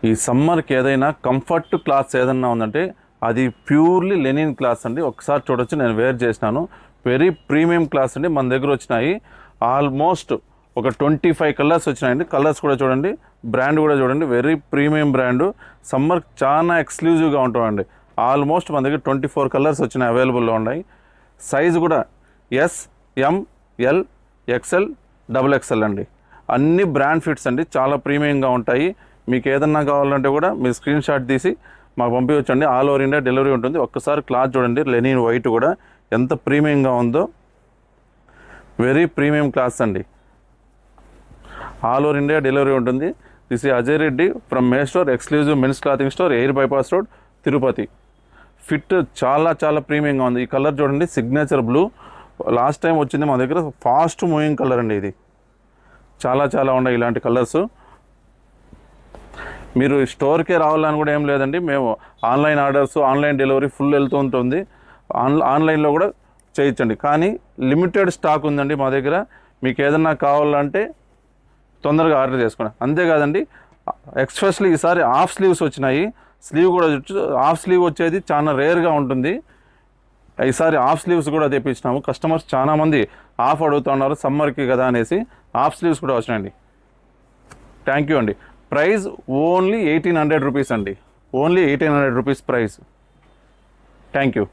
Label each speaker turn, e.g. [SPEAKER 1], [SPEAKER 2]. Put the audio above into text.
[SPEAKER 1] ఈ సమ్మర్కి ఏదైనా కంఫర్ట్ క్లాత్స్ ఏదైనా ఉందంటే అది ప్యూర్లీ లెనిన్ క్లాత్ అండి. ఒకసారి చూడొచ్చు, నేను వేర్ చేసినాను. వెరీ ప్రీమియం క్లాస్ అండి. మన దగ్గర వచ్చినాయి ఆల్మోస్ట్ ఒక 25 కలర్స్ వచ్చినాయండి. కలర్స్ కూడా చూడండి, బ్రాండ్ కూడా చూడండి, వెరీ ప్రీమియం బ్రాండు. సమ్మర్ చాలా ఎక్స్క్లూజివ్గా ఉంటామండి. ఆల్మోస్ట్ మన దగ్గర 24 కలర్స్ వచ్చినాయి, అవైలబుల్లో ఉన్నాయి. సైజు కూడా ఎస్, ఎం, ఎల్, ఎక్స్ఎల్, XXL అండి. అన్ని బ్రాండ్ ఫిట్స్ అండి, చాలా ప్రీమియంగా ఉంటాయి. మీకు ఏదన్నా కావాలంటే కూడా మీరు స్క్రీన్ షాట్ తీసి మాకు పంపించండి. ఆల్ ఓవర్ ఇండియా డెలివరీ ఉంటుంది. ఒక్కసారి క్లాత్ చూడండి, లెనిన్ వైట్ కూడా ఎంత ప్రీమియంగా ఉందో. వెరీ ప్రీమియం క్లాత్ అండి. ఆల్ ఓవర్ ఇండియా డెలివరీ ఉంటుంది. దిస్ ఈ Ajay Reddy from may store, exclusive men's clothing store, air bypass road, Tirupati. Fit చాలా చాలా ప్రీమియంగా ఉంది. ఈ కలర్ చూడండి, సిగ్నేచర్ బ్లూ. లాస్ట్ టైం వచ్చింది మా దగ్గర, ఫాస్ట్ మూవింగ్ కలర్ అండి. ఇది చాలా చాలా ఉన్నాయి ఇలాంటి కలర్స్. మీరు స్టోర్కే రావాలని కూడా ఏం లేదండి. మేము online orders, online delivery full వెళ్తూ ఉంటుంది. ఆన్లైన్లో కూడా చేయించండి. కానీ లిమిటెడ్ స్టాక్ ఉందండి మా దగ్గర. మీకు ఏదన్నా కావాలంటే తొందరగా ఆర్డర్ చేసుకోండి. అంతేకాదండి, ఎక్స్పెషల్లీ ఈసారి హాఫ్ స్లీవ్స్ వచ్చినాయి. స్లీవ్ కూడా హాఫ్ స్లీవ్ వచ్చేది చాలా రేర్గా ఉంటుంది. ఈసారి హాఫ్ స్లీవ్స్ కూడా తెప్పించినాము. కస్టమర్స్ చాలామంది హాఫ్ అడుగుతున్నారు సమ్మర్కి కదా అనేసి. హాఫ్ స్లీవ్స్ కూడా వచ్చినాయండి. థ్యాంక్ యూ అండి. ప్రైస్ ఓన్లీ 1800 రూపీస్ అండి. Only 1800 rupees price. Thank you.